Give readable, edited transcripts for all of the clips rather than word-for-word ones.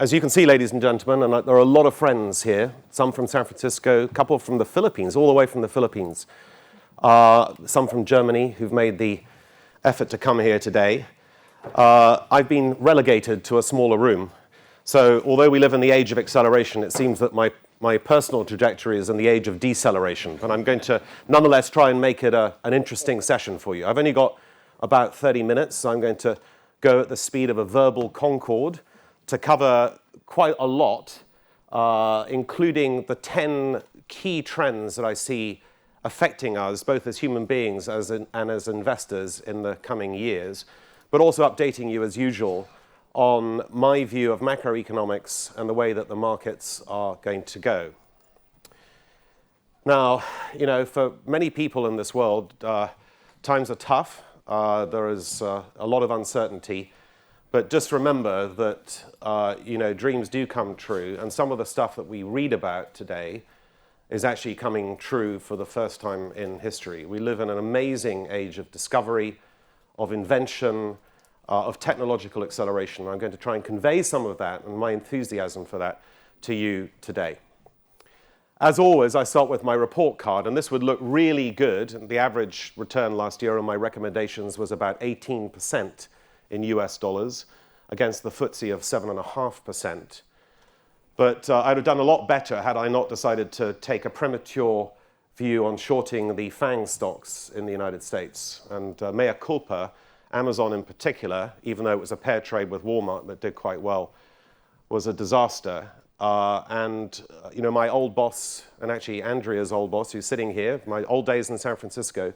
As you can see, ladies and gentlemen, and there are a lot of friends here, some from San Francisco, a couple from the Philippines, all the way from the Philippines, some from Germany who've made the effort to come here today. I've been relegated to a smaller room. So although we live in the age of acceleration, it seems that my personal trajectory is in the age of deceleration. But I'm going to nonetheless try and make it an interesting session for you. I've only got about 30 minutes, so I'm going to go at the speed of a verbal concorde to cover quite a lot, including the 10 key trends that I see affecting us, both as human beings and as investors in the coming years, but also updating you, as usual, on my view of macroeconomics and the way that the markets are going to go. Now, you know, for many people in this world, times are tough. There is a lot of uncertainty. But just remember that, dreams do come true. And some of the stuff that we read about today is actually coming true for the first time in history. We live in an amazing age of discovery, of invention, of technological acceleration. I'm going to try and convey some of that and my enthusiasm for that to you today. As always, I start with my report card, and this would look really good. The average return last year on my recommendations was about 18% in US dollars against the FTSE of 7.5%. But I'd have done a lot better had I not decided to take a premature view on shorting the FANG stocks in the United States. And mea culpa, Amazon in particular, even though it was a pair trade with Walmart that did quite well, was a disaster. My old boss, and actually Andrea's old boss, who's sitting here, my old days in San Francisco,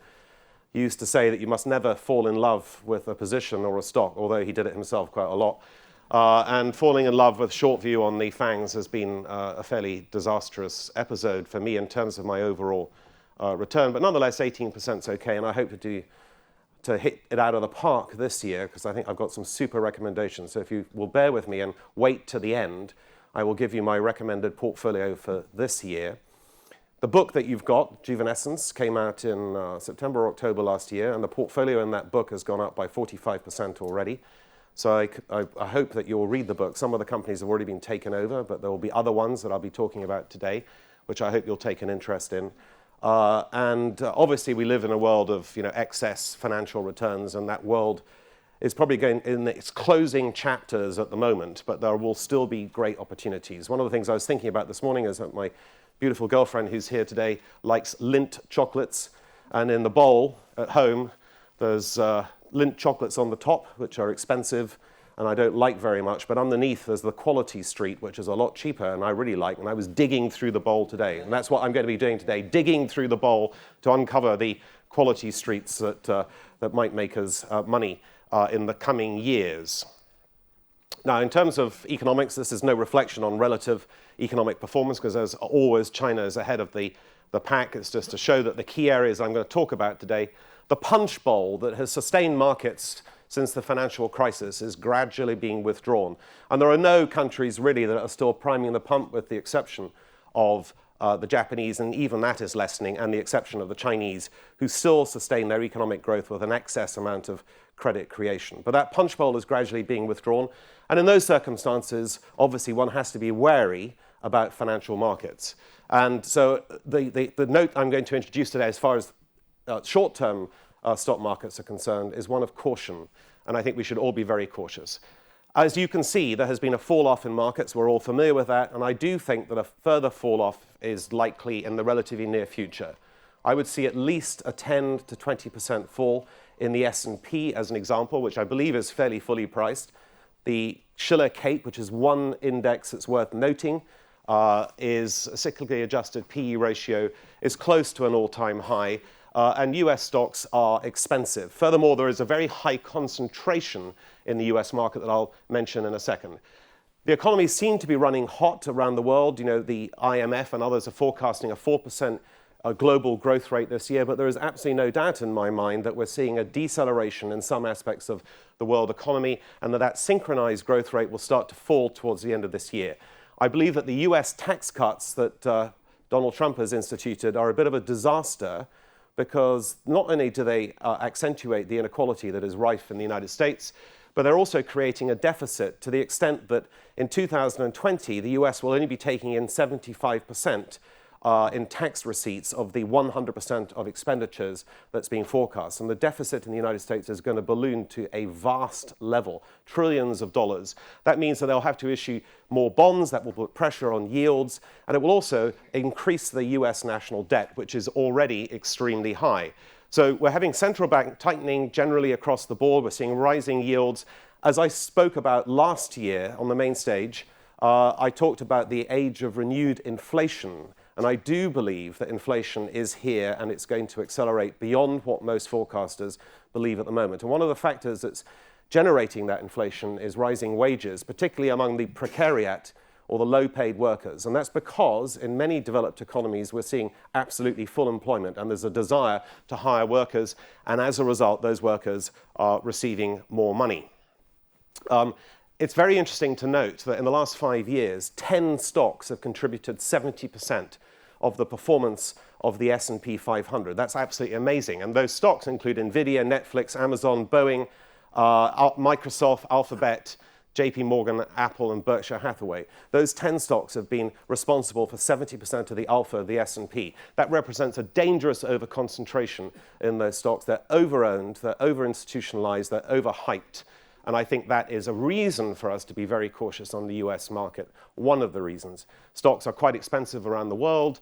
used to say that you must never fall in love with a position or a stock, although he did it himself quite a lot. And falling in love with short view on the FANGs has been a fairly disastrous episode for me in terms of my overall return. But nonetheless, 18% is okay, and I hope to hit it out of the park this year, because I think I've got some super recommendations. So if you will bear with me and wait to the end, I will give you my recommended portfolio for this year. The book that you've got, Juvenescence, came out in September or October last year, and the portfolio in that book has gone up by 45% already. So I hope that you'll read the book. Some of the companies have already been taken over, but there will be other ones that I'll be talking about today, which I hope you'll take an interest in. Obviously, we live in a world of excess financial returns, and that world is probably going in its closing chapters at the moment, but there will still be great opportunities. One of the things I was thinking about this morning is that my beautiful girlfriend who's here today likes Lindt chocolates, and in the bowl at home there's Lindt chocolates on the top, which are expensive and I don't like very much, but underneath there's the Quality Street, which is a lot cheaper and I really like, and I was digging through the bowl today, and that's what I'm going to be doing today, digging through the bowl to uncover the Quality Streets that might make us money in the coming years. Now, in terms of economics, this is no reflection on relative economic performance, because as always, China is ahead of the pack. It's just to show that the key areas I'm going to talk about today, the punch bowl that has sustained markets since the financial crisis is gradually being withdrawn. And there are no countries really that are still priming the pump, with the exception of the Japanese, and even that is lessening, and the exception of the Chinese, who still sustain their economic growth with an excess amount of credit creation. But that punch bowl is gradually being withdrawn. And in those circumstances, obviously, one has to be wary about financial markets. And so the note I'm going to introduce today, as far as short-term stock markets are concerned, is one of caution. And I think we should all be very cautious. As you can see, there has been a fall-off in markets. We're all familiar with that. And I do think that a further fall-off is likely in the relatively near future. I would see at least a 10 to 20% fall in the S&P, as an example, which I believe is fairly fully priced. The Shiller Cape, which is one index that's worth noting, is a cyclically adjusted PE ratio, is close to an all-time high, and US stocks are expensive. Furthermore, there is a very high concentration in the US market that I'll mention in a second. The economies seem to be running hot around the world. The IMF and others are forecasting a 4% global growth rate this year, but there is absolutely no doubt in my mind that we're seeing a deceleration in some aspects of the world economy, and that synchronized growth rate will start to fall towards the end of this year. I believe that the US tax cuts that Donald Trump has instituted are a bit of a disaster, because not only do they accentuate the inequality that is rife in the United States, but they're also creating a deficit to the extent that in 2020, the US will only be taking in 75% in tax receipts of the 100% of expenditures that's being forecast. And the deficit in the United States is going to balloon to a vast level, trillions of dollars. That means that they'll have to issue more bonds, that will put pressure on yields, and it will also increase the US national debt, which is already extremely high. So we're having central bank tightening generally across the board. We're seeing rising yields. As I spoke about last year on the main stage, I talked about the age of renewed inflation. And I do believe that inflation is here and it's going to accelerate beyond what most forecasters believe at the moment. And one of the factors that's generating that inflation is rising wages, particularly among the precariat or the low-paid workers. And that's because in many developed economies, we're seeing absolutely full employment and there's a desire to hire workers. And as a result, those workers are receiving more money. It's very interesting to note that in the last 5 years, 10 stocks have contributed 70% of the performance of the S&P 500. That's absolutely amazing. And those stocks include Nvidia, Netflix, Amazon, Boeing, Microsoft, Alphabet, JP Morgan, Apple, and Berkshire Hathaway. Those 10 stocks have been responsible for 70% of the alpha of the S&P. That represents a dangerous overconcentration in those stocks. They're over-owned, they're over-institutionalized, they're overhyped. And I think that is a reason for us to be very cautious on the US market. One of the reasons. Stocks are quite expensive around the world.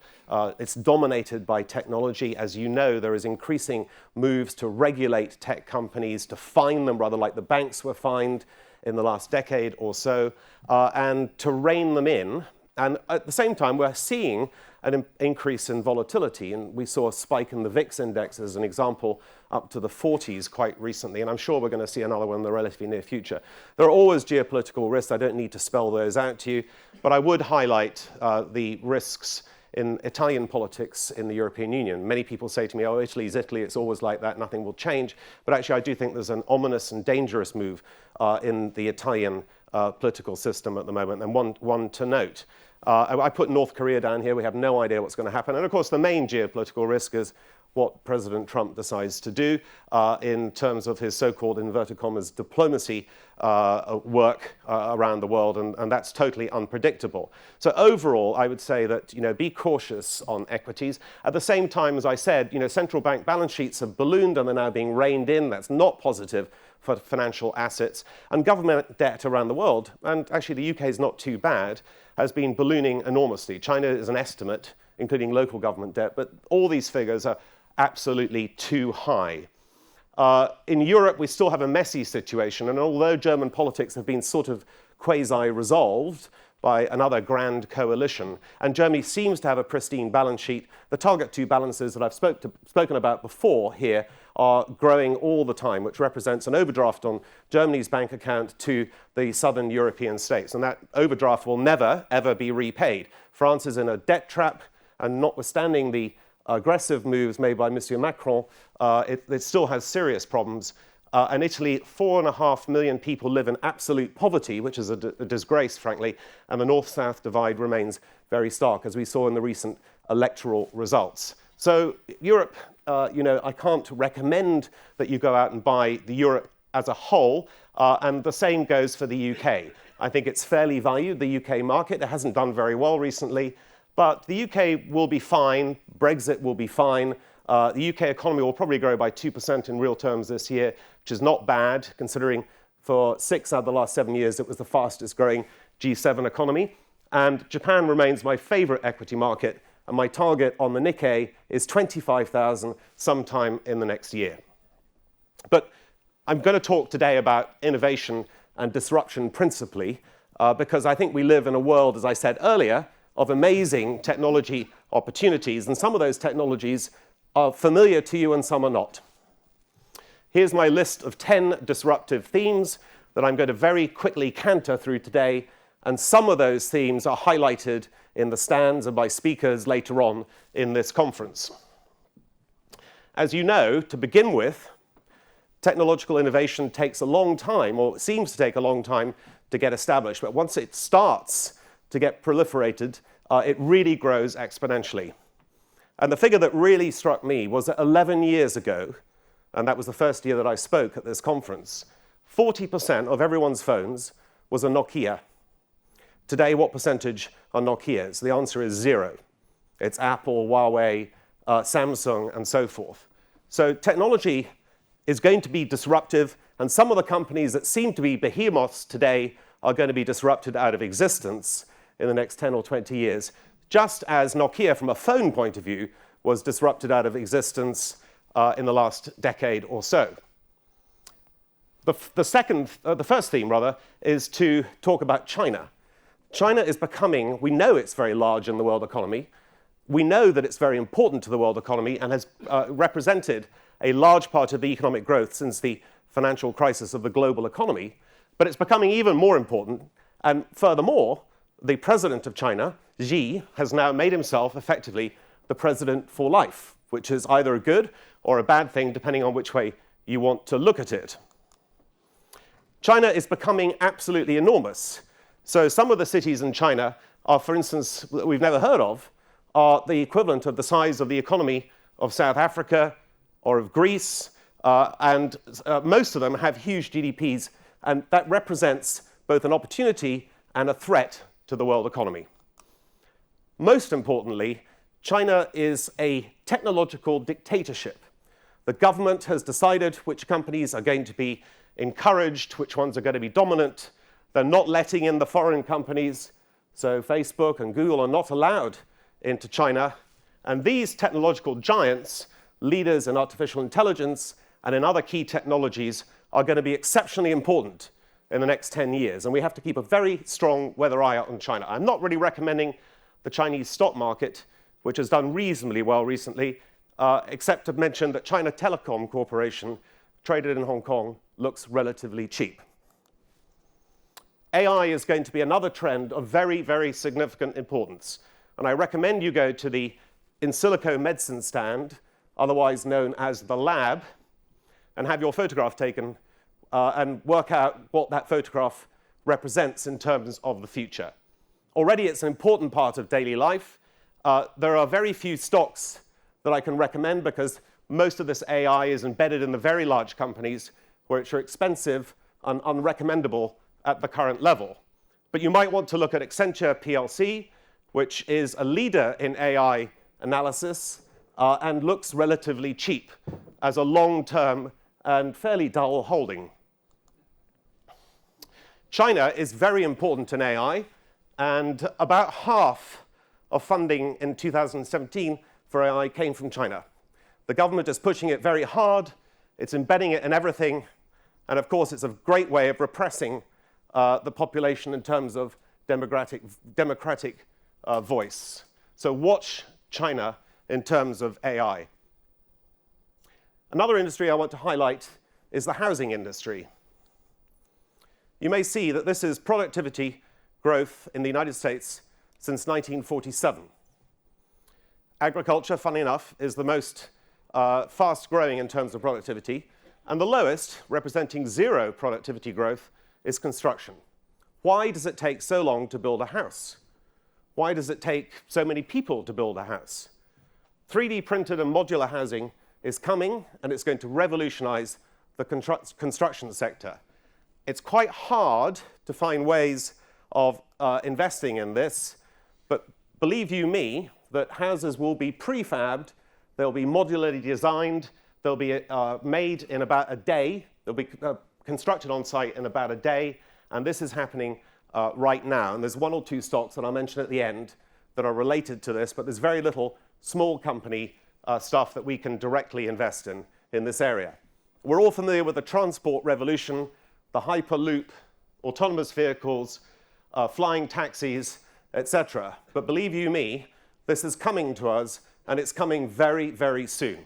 It's dominated by technology. As you know, there is increasing moves to regulate tech companies, to fine them, rather like the banks were fined in the last decade or so, and to rein them in. And at the same time, we're seeing an increase in volatility. And we saw a spike in the VIX index as an example up to the 40s quite recently. And I'm sure we're going to see another one in the relatively near future. There are always geopolitical risks. I don't need to spell those out to you. But I would highlight the risks in Italian politics in the European Union. Many people say to me, oh, Italy's Italy. It's always like that. Nothing will change. But actually, I do think there's an ominous and dangerous move in the Italian political system at the moment, and one to note. I put North Korea down here. We have no idea what's going to happen. And of course, the main geopolitical risk is what President Trump decides to do in terms of his so-called, inverted commas, diplomacy work around the world. And that's totally unpredictable. So overall, I would say that, be cautious on equities. At the same time, as I said, central bank balance sheets have ballooned and they're now being reined in. That's not positive for financial assets. And government debt around the world, and actually the UK is not too bad, has been ballooning enormously. China is an estimate, including local government debt, but all these figures are absolutely too high. In Europe, we still have a messy situation, and although German politics have been sort of quasi-resolved by another grand coalition, and Germany seems to have a pristine balance sheet, the target 2 balances that I've spoken about before here are growing all the time, which represents an overdraft on Germany's bank account to the southern European states. And that overdraft will never, ever be repaid. France is in a debt trap, and notwithstanding the aggressive moves made by Monsieur Macron, it still has serious problems. And Italy, 4.5 million people live in absolute poverty, which is a disgrace, frankly, and the north-south divide remains very stark, as we saw in the recent electoral results. So Europe, I can't recommend that you go out and buy the Europe as a whole, and the same goes for the UK. I think it's fairly valued, the UK market. It hasn't done very well recently, but the UK will be fine. Brexit will be fine. The UK economy will probably grow by 2% in real terms this year, which is not bad, considering for 6 out of the last 7 years, it was the fastest growing G7 economy. And Japan remains my favorite equity market, and my target on the Nikkei is 25,000 sometime in the next year. But I'm going to talk today about innovation and disruption principally, because I think we live in a world, as I said earlier, of amazing technology opportunities, and some of those technologies are familiar to you and some are not. Here's my list of 10 disruptive themes that I'm going to very quickly canter through today, and some of those themes are highlighted in the stands and by speakers later on in this conference. As you know, to begin with, technological innovation takes a long time, or it seems to take a long time to get established, but once it starts to get proliferated, it really grows exponentially. And the figure that really struck me was that 11 years ago, and that was the first year that I spoke at this conference, 40% of everyone's phones was a Nokia. Today, what percentage are Nokias? The answer is 0. It's Apple, Huawei, Samsung, and so forth. So technology is going to be disruptive, and some of the companies that seem to be behemoths today are going to be disrupted out of existence in the next 10 or 20 years, just as Nokia, from a phone point of view, was disrupted out of existence in the last decade or so. The first theme, rather, is to talk about China. China is becoming, we know it's very large in the world economy. We know that it's very important to the world economy and has represented a large part of the economic growth since the financial crisis of the global economy. But it's becoming even more important. And furthermore, the president of China, Xi, has now made himself effectively the president for life, which is either a good or a bad thing, depending on which way you want to look at it. China is becoming absolutely enormous. So some of the cities in China are, for instance, that we've never heard of, are the equivalent of the size of the economy of South Africa or of Greece, and most of them have huge GDPs, and that represents both an opportunity and a threat to the world economy. Most importantly, China is a technological dictatorship. The government has decided which companies are going to be encouraged, which ones are going to be dominant. They're not letting in the foreign companies, so Facebook and Google are not allowed into China. And these technological giants, leaders in artificial intelligence and in other key technologies, are going to be exceptionally important in the next 10 years. And we have to keep a very strong weather eye out on China. I'm not really recommending the Chinese stock market, which has done reasonably well recently, except to mention that China Telecom Corporation, traded in Hong Kong, looks relatively cheap. AI is going to be another trend of very, very significant importance. And I recommend you go to the in silico medicine stand, otherwise known as the lab, and have your photograph taken and work out what that photograph represents in terms of the future. Already it's an important part of daily life. There are very few stocks that I can recommend because most of this AI is embedded in the very large companies which are expensive and unrecommendable at the current level. But you might want to look at Accenture PLC, which is a leader in AI analysis and looks relatively cheap as a long-term and fairly dull holding. China is very important in AI, and about half of funding in 2017 for AI came from China. The government is pushing it very hard. It's embedding it in everything. And of course, it's a great way of repressing the population in terms of democratic voice. So watch China in terms of AI. Another industry I want to highlight is the housing industry. You may see that this is productivity growth in the United States since 1947. Agriculture, funny enough, is the most fast growing in terms of productivity, and the lowest, representing zero productivity growth, is construction. Why does it take so long to build a house? Why does it take so many people to build a house? 3D printed and modular housing is coming, and it's going to revolutionize the construction sector. It's quite hard to find ways of investing in this, but believe you me, that houses will be prefabbed, they'll be modularly designed, they'll be made in about a day, they'll be constructed on site in about a day, and this is happening right now. And there's one or two stocks that I'll mention at the end that are related to this, but there's very little small company stuff that we can directly invest in this area. We're all familiar with the transport revolution, the Hyperloop, autonomous vehicles, flying taxis, etc. But believe you me, this is coming to us, and it's coming very, very soon.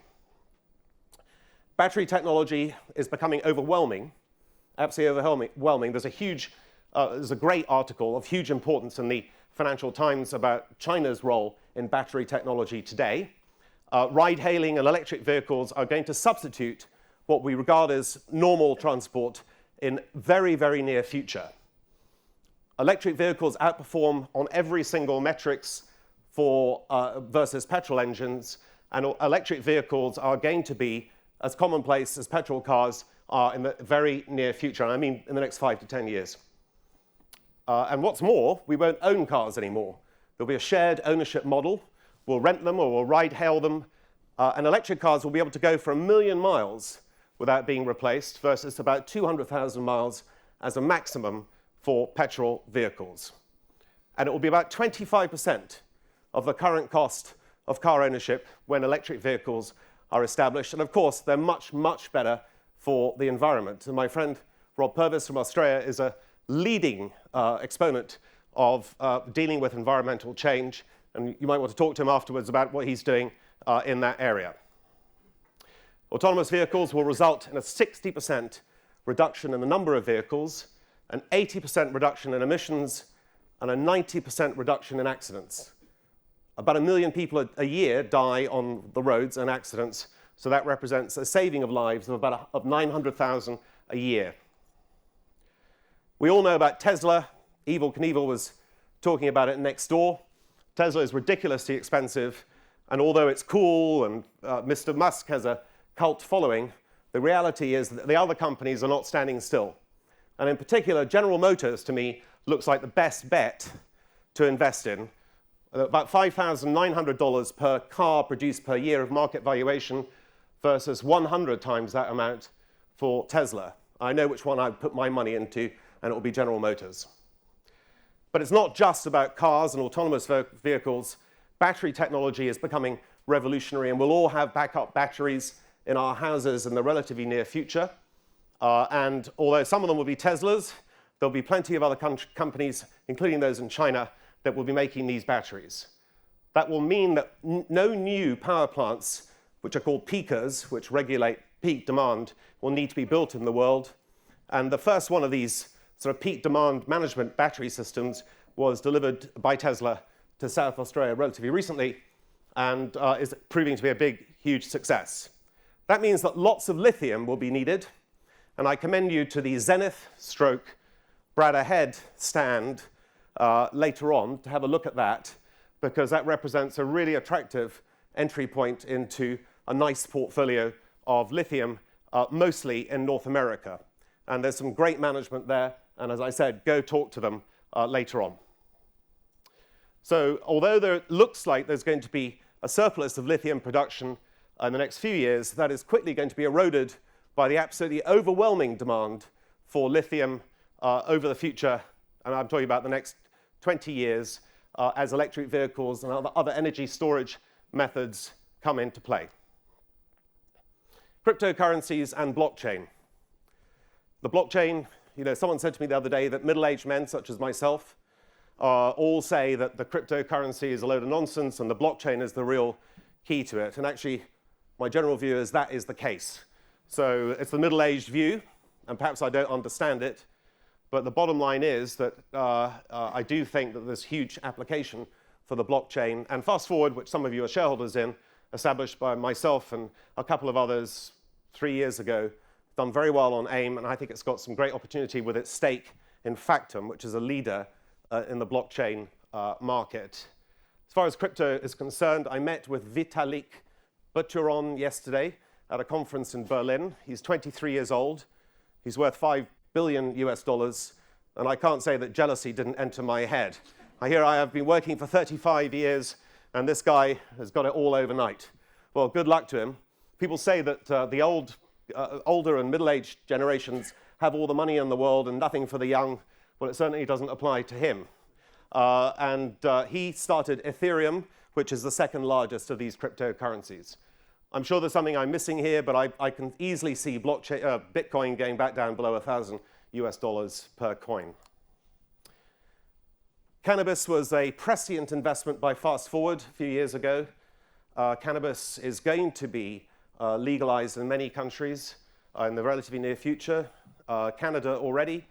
Battery technology is becoming overwhelming, absolutely overwhelming. There's a great article of huge importance in the Financial Times about China's role in battery technology today. Ride-hailing and electric vehicles are going to substitute what we regard as normal transport in very, very near future. Electric vehicles outperform on every single metrics for versus petrol engines, and electric vehicles are going to be as commonplace as petrol cars in the very near future, and I mean in the next 5 to 10 years. And what's more, we won't own cars anymore. There'll be a shared ownership model. We'll rent them or we'll ride-hail them. And electric cars will be able to go for 1 million miles without being replaced versus about 200,000 miles as a maximum for petrol vehicles. And it will be about 25% of the current cost of car ownership when electric vehicles are established. And of course, they're much, much better for the environment. And my friend Rob Purvis from Australia is a leading exponent of dealing with environmental change. And you might want to talk to him afterwards about what he's doing in that area. Autonomous vehicles will result in a 60% reduction in the number of vehicles, an 80% reduction in emissions, and a 90% reduction in accidents. About 1 million people a year die on the roads in accidents, so that represents a saving of lives of about 900,000 a year. We all know about Tesla. Evel Knievel was talking about it next door. Tesla is ridiculously expensive, and although it's cool and Mr. Musk has a cult following, the reality is that the other companies are not standing still. And in particular, General Motors, to me, looks like the best bet to invest in. About $5,900 per car produced per year of market valuation versus 100 times that amount for Tesla. I know which one I'd put my money into, and it will be General Motors. But it's not just about cars and autonomous vehicles. Battery technology is becoming revolutionary, and we'll all have backup batteries in our houses in the relatively near future. And although some of them will be Teslas, there'll be plenty of other companies, including those in China, that will be making these batteries. That will mean that no new power plants, which are called peakers, which regulate peak demand, will need to be built in the world. And the first one of these sort of peak demand management battery systems was delivered by Tesla to South Australia relatively recently, and is proving to be a big, huge success. That means that lots of lithium will be needed, and I commend you to the Zenith Brad Ahead stand later on to have a look at that, because that represents a really attractive entry point into a nice portfolio of lithium, mostly in North America. And there's some great management there, and as I said, go talk to them later on. So although there looks like there's going to be a surplus of lithium production in the next few years, that is quickly going to be eroded by the absolutely overwhelming demand for lithium over the future, and I'm talking about the next 20 years, as electric vehicles and other energy storage methods come into play. Cryptocurrencies and blockchain. The blockchain, someone said to me the other day that middle-aged men such as myself all say that the cryptocurrency is a load of nonsense and the blockchain is the real key to it. And actually, my general view is that is the case. So it's the middle-aged view, and perhaps I don't understand it, but the bottom line is that I do think that there's huge application for the blockchain. And Fast Forward, which some of you are shareholders in, established by myself and a couple of others 3 years ago, done very well on AIM, and I think it's got some great opportunity with its stake in Factum, which is a leader in the blockchain market. As far as crypto is concerned, I met with Vitalik Buterin yesterday at a conference in Berlin. He's 23 years old. He's worth $5 billion US, and I can't say that jealousy didn't enter my head. I have been working for 35 years, and this guy has got it all overnight. Well, good luck to him. People say that the older and middle-aged generations have all the money in the world and nothing for the young. Well, it certainly doesn't apply to him. He started Ethereum, which is the second largest of these cryptocurrencies. I'm sure there's something I'm missing here, but I can easily see Bitcoin going back down below $1,000 US per coin. Cannabis was a prescient investment by Fast Forward a few years ago. Cannabis is going to be legalized in many countries in the relatively near future. Canada already,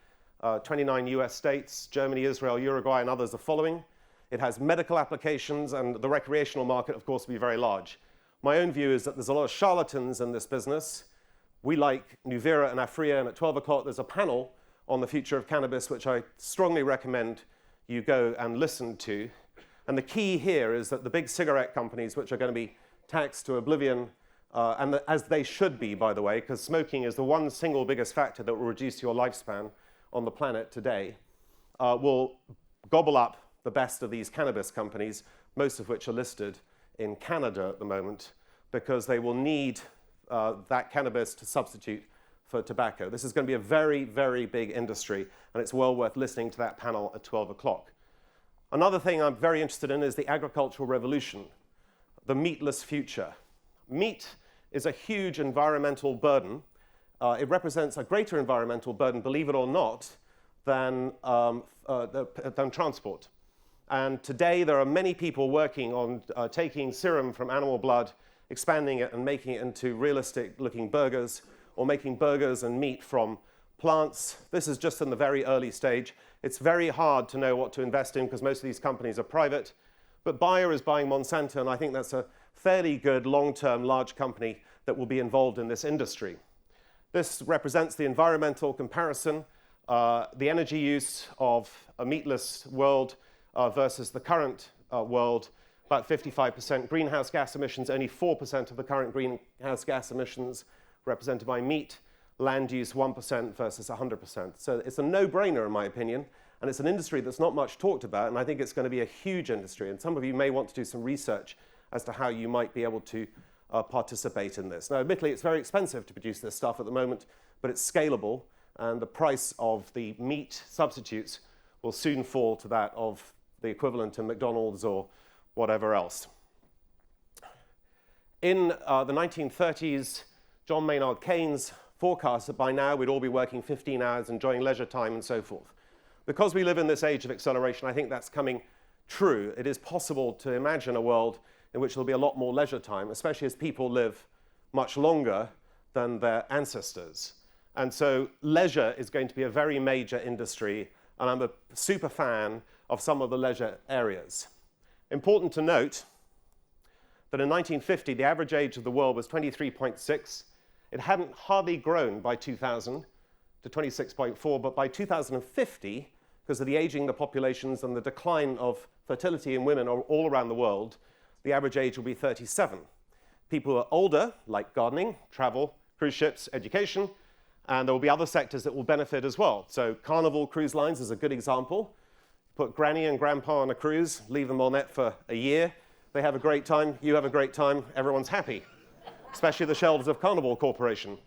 29 US states, Germany, Israel, Uruguay, and others are following. It has medical applications, and the recreational market, of course, will be very large. My own view is that there's a lot of charlatans in this business. We like Nuvera and Afria, and at 12 o'clock there's a panel on the future of cannabis, which I strongly recommend you go and listen to. And the key here is that the big cigarette companies, which are going to be taxed to oblivion as they should be, by the way, because smoking is the one single biggest factor that will reduce your lifespan on the planet today, will gobble up the best of these cannabis companies, most of which are listed in Canada at the moment, because they will need that cannabis to substitute for tobacco. This is going to be a very, very big industry, and it's well worth listening to that panel at 12 o'clock. Another thing I'm very interested in is the agricultural revolution, the meatless future. Meat is a huge environmental burden. It represents a greater environmental burden, believe it or not, than transport. And today there are many people working on taking serum from animal blood, expanding it and making it into realistic-looking burgers, or making burgers and meat from plants. This is just in the very early stage. It's very hard to know what to invest in because most of these companies are private. But Bayer is buying Monsanto, and I think that's a fairly good long-term large company that will be involved in this industry. This represents the environmental comparison, the energy use of a meatless world versus the current world, about 55% greenhouse gas emissions, only 4% of the current greenhouse gas emissions represented by meat, land use 1% versus 100%. So it's a no-brainer in my opinion, and it's an industry that's not much talked about, and I think it's going to be a huge industry, and some of you may want to do some research as to how you might be able to participate in this. Now, admittedly, it's very expensive to produce this stuff at the moment, but it's scalable, and the price of the meat substitutes will soon fall to that of the equivalent in McDonald's or whatever else. In the 1930s, John Maynard Keynes forecast that by now we'd all be working 15 hours, enjoying leisure time and so forth. Because we live in this age of acceleration, I think that's coming true. It is possible to imagine a world in which there'll be a lot more leisure time, especially as people live much longer than their ancestors. And so leisure is going to be a very major industry, and I'm a super fan of some of the leisure areas. Important to note that in 1950, the average age of the world was 23.6. It hadn't hardly grown by 2000 to 26.4, but by 2050, because of the aging of the populations and the decline of fertility in women all around the world, the average age will be 37. People who are older, like gardening, travel, cruise ships, education, and there will be other sectors that will benefit as well. So Carnival Cruise Lines is a good example. Put granny and grandpa on a cruise, leave them on it for a year. They have a great time, you have a great time, everyone's happy, especially the shelves of Carnival Corporation.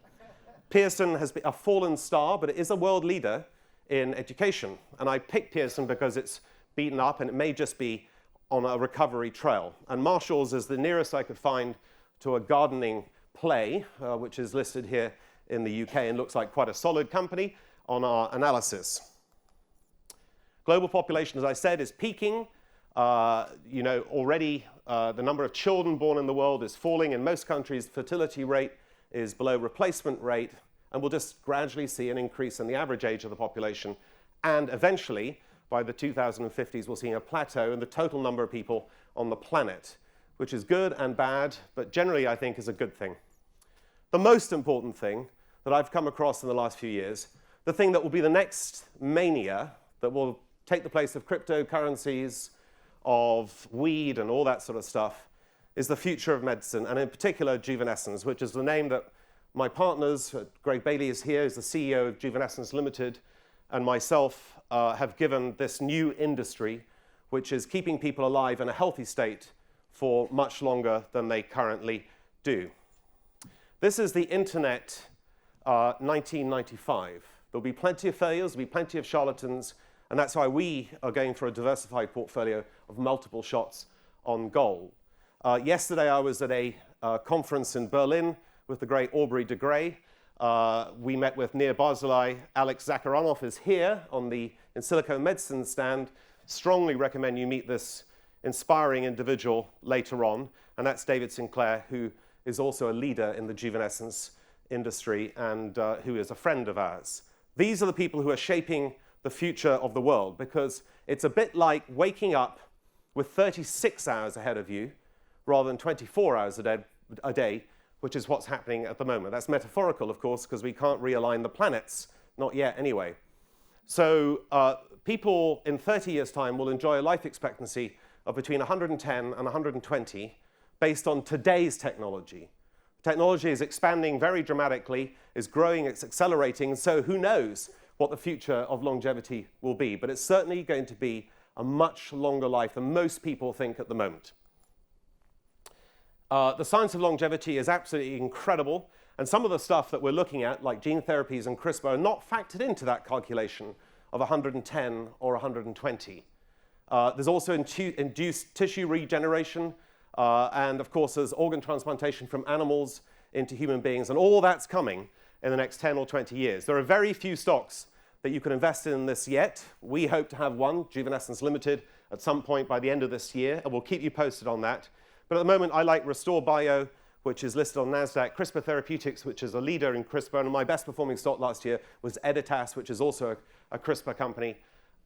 Pearson has been a fallen star, but it is a world leader in education. And I picked Pearson because it's beaten up and it may just be on a recovery trail. And Marshall's is the nearest I could find to a gardening play, which is listed here in the UK and looks like quite a solid company on our analysis. Global population, as I said, is peaking. Already the number of children born in the world is falling. In most countries, fertility rate is below replacement rate, and we'll just gradually see an increase in the average age of the population. And eventually, by the 2050s, we'll see a plateau in the total number of people on the planet, which is good and bad, but generally I think is a good thing. The most important thing that I've come across in the last few years, the thing that will be the next mania that will take the place of cryptocurrencies, of weed and all that sort of stuff, is the future of medicine, and in particular Juvenescence, which is the name that my partners, Greg Bailey is here, is the CEO of Juvenescence Limited, and myself have given this new industry, which is keeping people alive in a healthy state for much longer than they currently do. This is the internet 1995. There'll be plenty of failures, there'll be plenty of charlatans, and that's why we are going for a diversified portfolio of multiple shots on goal. Yesterday I was at a conference in Berlin with the great Aubrey de Grey. We met with Nir Barzilai. Alex Zakharanov is here on the In Silico Medicine stand. Strongly recommend you meet this inspiring individual later on, and that's David Sinclair, who is also a leader in the Juvenescence industry and who is a friend of ours. These are the people who are shaping the future of the world, because it's a bit like waking up with 36 hours ahead of you rather than 24 hours a day, which is what's happening at the moment. That's metaphorical, of course, because we can't realign the planets, not yet anyway. So people in 30 years' time will enjoy a life expectancy of between 110 and 120 based on today's technology. Technology is expanding very dramatically, is growing, it's accelerating, so who knows what the future of longevity will be. But it's certainly going to be a much longer life than most people think at the moment. The science of longevity is absolutely incredible, and some of the stuff that we're looking at, like gene therapies and CRISPR, are not factored into that calculation of 110 or 120. There's also induced tissue regeneration, and of course there's organ transplantation from animals into human beings, and all that's coming in the next 10 or 20 years. There are very few stocks that you can invest in this yet. We hope to have one, Juvenescence Limited, at some point by the end of this year, and we'll keep you posted on that. But at the moment, I like Restore Bio, which is listed on NASDAQ, CRISPR Therapeutics, which is a leader in CRISPR, and my best performing stock last year was Editas, which is also a CRISPR company,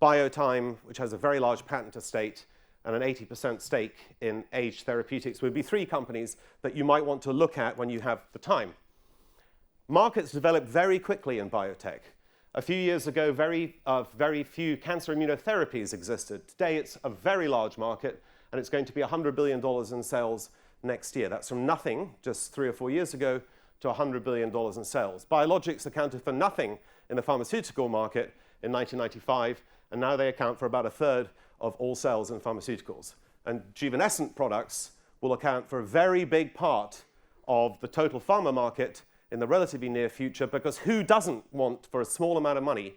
BioTime, which has a very large patent estate, and an 80% stake in Age Therapeutics would be three companies that you might want to look at when you have the time. Markets develop very quickly in biotech. A few years ago, very few cancer immunotherapies existed. Today, it's a very large market, and it's going to be $100 billion in sales next year. That's from nothing just 3 or 4 years ago to $100 billion in sales. Biologics accounted for nothing in the pharmaceutical market in 1995, and now they account for about a third of all sales in pharmaceuticals. And juvenescent products will account for a very big part of the total pharma market in the relatively near future, because who doesn't want, for a small amount of money,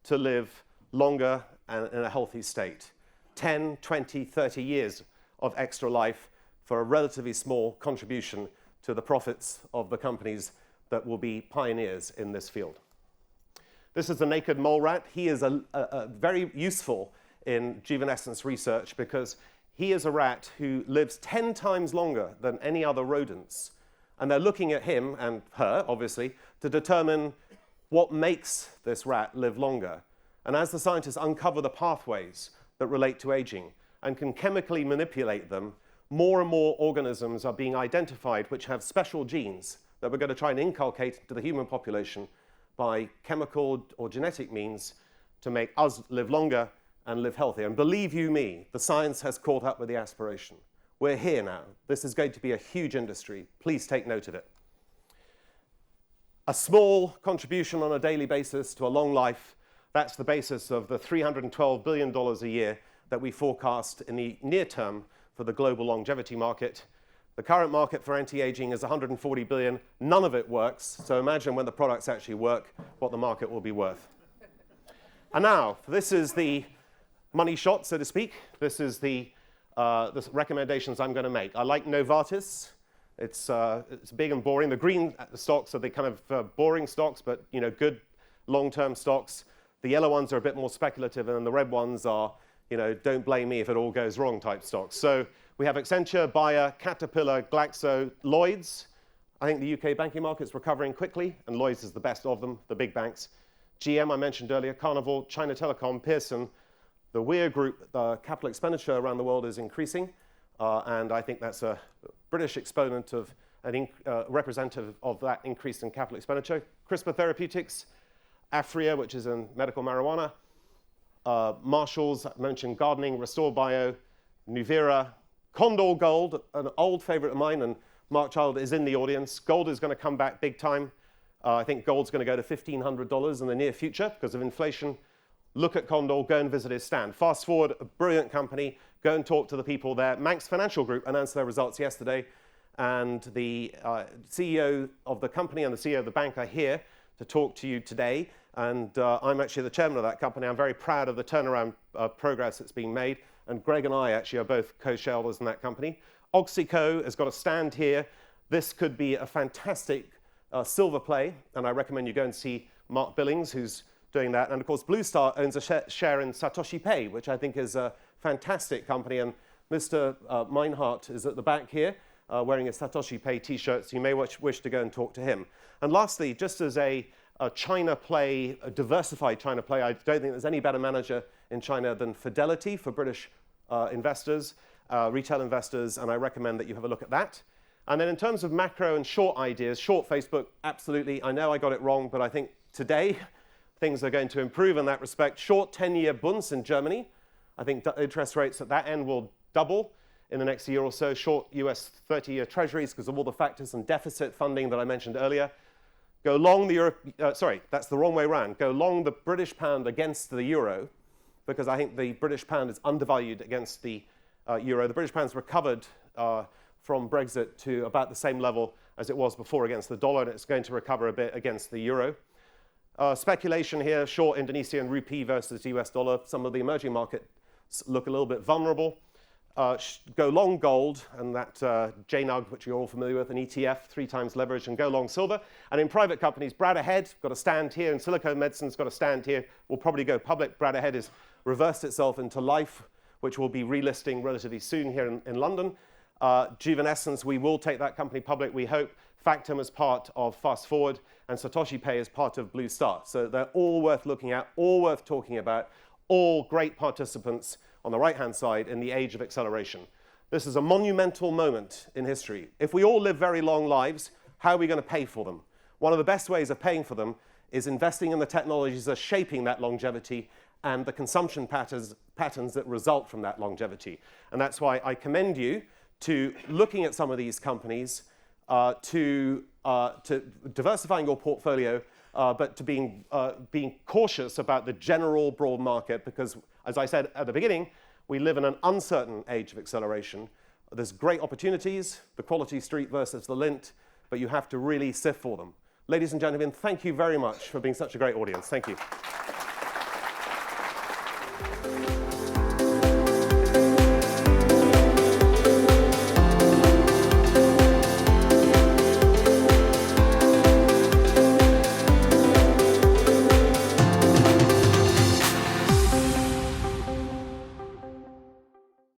to live longer and in a healthy state? 10, 20, 30 years of extra life for a relatively small contribution to the profits of the companies that will be pioneers in this field. This is the naked mole rat. He is very useful in juvenescence research because he is a rat who lives 10 times longer than any other rodents. And they're looking at him, and her, obviously, to determine what makes this rat live longer. And as the scientists uncover the pathways that relate to aging and can chemically manipulate them, more and more organisms are being identified which have special genes that we're going to try and inculcate to the human population by chemical or genetic means to make us live longer and live healthier. And believe you me, the science has caught up with the aspiration. We're here now. This is going to be a huge industry. Please take note of it. A small contribution on a daily basis to a long life, that's the basis of the $312 billion a year that we forecast in the near term for the global longevity market. The current market for anti-aging is $140 billion. None of it works. So imagine when the products actually work, what the market will be worth. And now, this is the money shot, so to speak. This is the recommendations I'm going to make. I like Novartis. It's big and boring. The green stocks are the kind of boring stocks, but good long-term stocks. The yellow ones are a bit more speculative, and then the red ones are, don't blame me if it all goes wrong type stocks. So we have Accenture, Bayer, Caterpillar, Glaxo, Lloyds. I think the UK banking market's recovering quickly, and Lloyds is the best of them, the big banks. GM, I mentioned earlier, Carnival, China Telecom, Pearson. The Weir Group, capital expenditure around the world is increasing, and I think that's a British exponent of representative of that increase in capital expenditure. CRISPR Therapeutics, Afria, which is in medical marijuana, Marshalls, I mentioned gardening, Restore Bio, Nuvera, Condor Gold, an old favorite of mine, and Mark Child is in the audience. Gold is going to come back big time. I think gold's going to go to $1,500 in the near future because of inflation. Look at Condor, go and visit his stand. Fast forward, a brilliant company, go and talk to the people there. Manx Financial Group announced their results yesterday, and the CEO of the company and the CEO of the bank are here to talk to you today. And I'm actually the chairman of that company. I'm very proud of the turnaround progress that's being made. And Greg and I actually are both co-shareholders in that company. Oxyco has got a stand here. This could be a fantastic silver play, and I recommend you go and see Mark Billings, who's doing that. And of course, Blue Star owns a share in Satoshi Pay, which I think is a fantastic company. And Mr. Meinhardt is at the back here wearing a Satoshi Pay t-shirt, so you may wish to go and talk to him. And lastly, just as a China play, a diversified China play, I don't think there's any better manager in China than Fidelity for British investors, retail investors, and I recommend that you have a look at that. And then in terms of macro and short ideas, short Facebook, absolutely. I know I got it wrong, but I think today things are going to improve in that respect. Short 10-year bunds in Germany. I think interest rates at that end will double. in the next year or so, short US 30-year treasuries because of all the factors and deficit funding that I mentioned earlier. Go long the euro, sorry, that's the wrong way around. Go long the British pound against the euro because I think the British pound is undervalued against the euro. The British pound's recovered from Brexit to about the same level as it was before against the dollar, and it's going to recover a bit against the euro. Speculation here, short Indonesian rupee versus US dollar. Some of the emerging markets look a little bit vulnerable. Go long gold, and that JNUG, which you're all familiar with, an ETF, 3 times leverage, and go long silver. And in private companies, Brad Ahead, got a stand here, and Silicone Medicine's got a stand here. Will probably go public. Brad Ahead has reversed itself into Life, which will be relisting relatively soon here in London. Juvenescence, we will take that company public, we hope. Factum as part of Fast Forward, and Satoshi Pay as part of Blue Star. So they're all worth looking at, all worth talking about, all great participants on the right-hand side in the age of acceleration. This is a monumental moment in history. If we all live very long lives, how are we going to pay for them? One of the best ways of paying for them is investing in the technologies that are shaping that longevity and the consumption patterns that result from that longevity. And that's why I commend you to looking at some of these companies, to diversifying your portfolio, but to being cautious about the general broad market, because, as I said at the beginning, we live in an uncertain age of acceleration. There's great opportunities, the quality street versus the lint, but you have to really sift for them. Ladies and gentlemen, thank you very much for being such a great audience. Thank you.